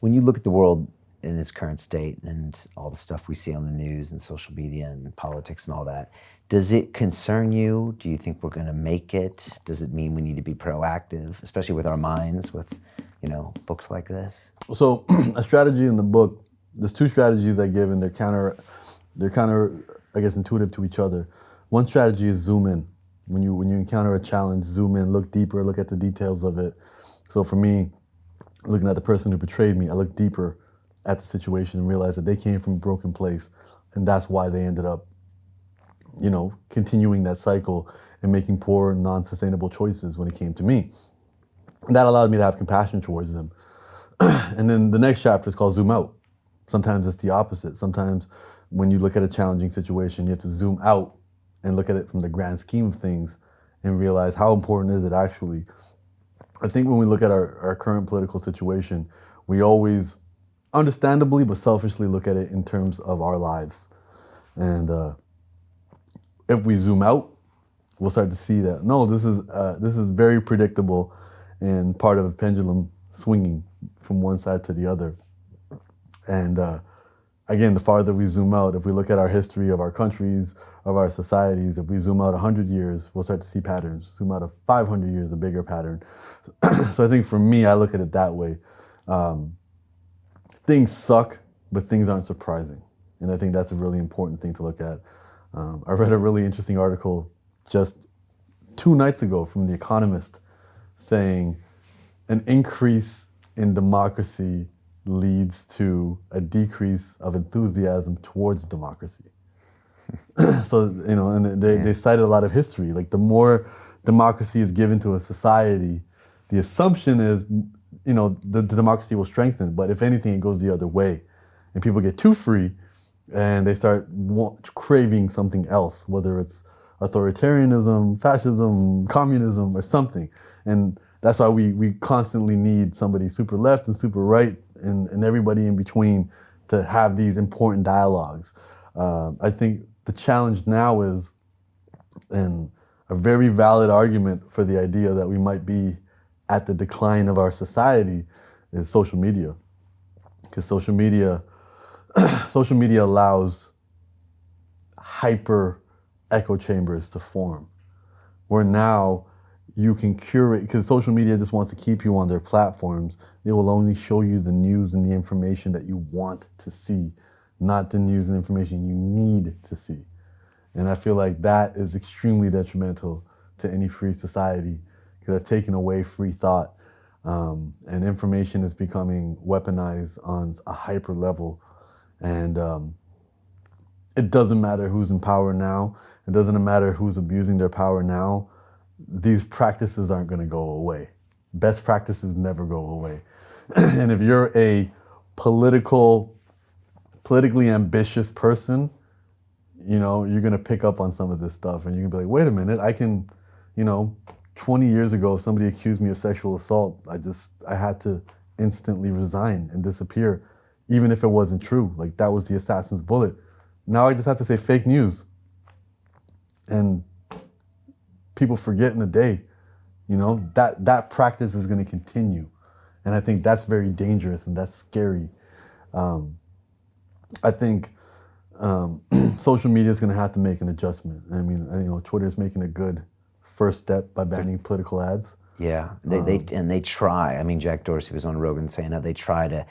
when you look at the world in its current state and all the stuff we see on the news and social media and politics and all that, does it concern you? Do you think we're going to make it? Does it mean we need to be proactive, especially with our minds, with, books like this? So a strategy in the book, there's two strategies I give, and they're counter, I guess, intuitive to each other. One strategy is zoom in. When you encounter a challenge, zoom in, look deeper, look at the details of it. So for me, looking at the person who betrayed me, I look deeper at the situation and realize that they came from a broken place, and that's why they ended up, continuing that cycle and making poor, non-sustainable choices when it came to me. And that allowed me to have compassion towards them. And then the next chapter is called zoom out. Sometimes it's the opposite. Sometimes when you look at a challenging situation, you have to zoom out and look at it from the grand scheme of things and realize how important is it actually. I think when we look at our current political situation, we always, understandably but selfishly, look at it in terms of our lives. And if we zoom out, we'll start to see that, no, this is very predictable and part of a pendulum swinging from one side to the other. And again, the farther we zoom out, if we look at our history of our countries, of our societies, if we zoom out 100 years, we'll start to see patterns. Zoom out of 500 years, a bigger pattern. So I think for me, I look at it that way. Things suck, but things aren't surprising. And I think that's a really important thing to look at. I read a really interesting article just 2 nights ago from The Economist saying an increase in democracy leads to a decrease of enthusiasm towards democracy. So, and they cited a lot of history. Like, the more democracy is given to a society, the assumption is, the democracy will strengthen. But if anything, it goes the other way. And people get too free and they start craving something else, whether it's authoritarianism, fascism, communism, or something. And that's why we constantly need somebody super left and super right and everybody in between to have these important dialogues. I think the challenge now is, and a very valid argument for the idea that we might be at the decline of our society, is social media. Because social media allows hyper echo chambers to form, where now you can curate, because social media just wants to keep you on their platforms. They will only show you the news and the information that you want to see, not the news and information you need to see. And I feel like that is extremely detrimental to any free society, because it's taking away free thought. And information is becoming weaponized on a hyper level. And it doesn't matter who's in power now. It doesn't matter who's abusing their power now. These practices aren't going to go away. Best practices never go away. And if you're a politically ambitious person, you're going to pick up on some of this stuff, and you're going to be like, wait a minute, I can, 20 years ago, if somebody accused me of sexual assault, I had to instantly resign and disappear, even if it wasn't true. Like, that was the assassin's bullet. Now I just have to say fake news. And people forget in a day, that practice is going to continue. And I think that's very dangerous and that's scary. I think social media is going to have to make an adjustment. I mean, Twitter's making a good first step by banning political ads. Yeah, they try. I mean, Jack Dorsey was on Rogan saying how they try to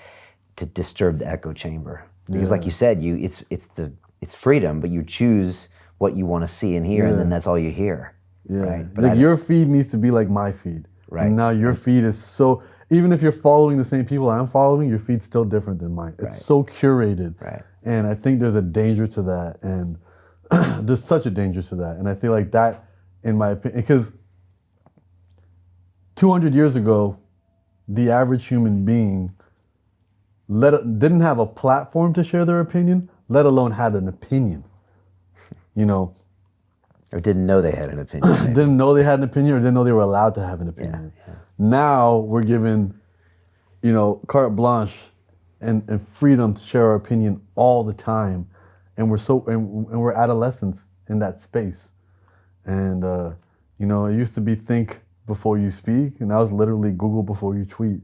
disturb the echo chamber. Because like you said, it's freedom, but you choose what you want to see and hear, and then that's all you hear. Yeah, right? But like your feed needs to be like my feed. Right. And now your feed is so, even if you're following the same people I'm following, your feed's still different than mine. It's so curated. Right. And I think there's a danger to that. And there's such a danger to that. And I feel like that, in my opinion, because 200 years ago, the average human being didn't have a platform to share their opinion, let alone had an opinion. Or didn't know they had an opinion. Didn't know they had an opinion, or didn't know they were allowed to have an opinion. Yeah. Now we're given, carte blanche and freedom to share our opinion all the time, and we're adolescents in that space. And it used to be think before you speak, and now it's literally Google before you tweet.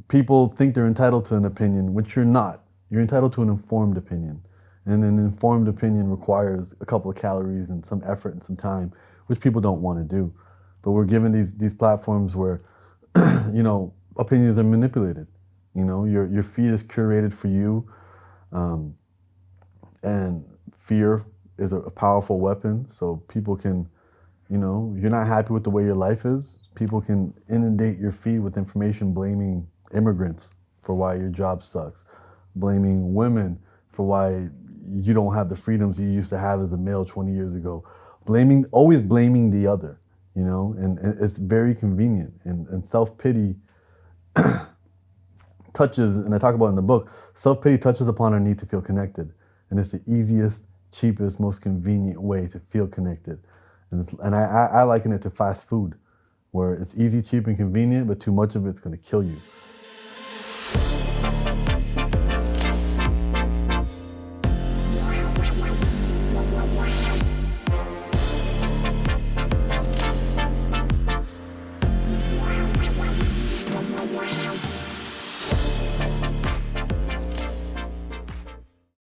people think they're entitled to an opinion, which you're not. You're entitled to an informed opinion. And an informed opinion requires a couple of calories and some effort and some time, which people don't want to do. But we're given these platforms where, opinions are manipulated. Your feed is curated for you, and fear is a powerful weapon. So people can, you're not happy with the way your life is. People can inundate your feed with information blaming immigrants for why your job sucks, blaming women for why you don't have the freedoms you used to have as a male 20 years ago, always blaming the other, and it's very convenient. And self-pity touches, and I talk about in the book, self-pity touches upon our need to feel connected. And it's the easiest, cheapest, most convenient way to feel connected. And I liken it to fast food, where it's easy, cheap, and convenient, but too much of it's going to kill you.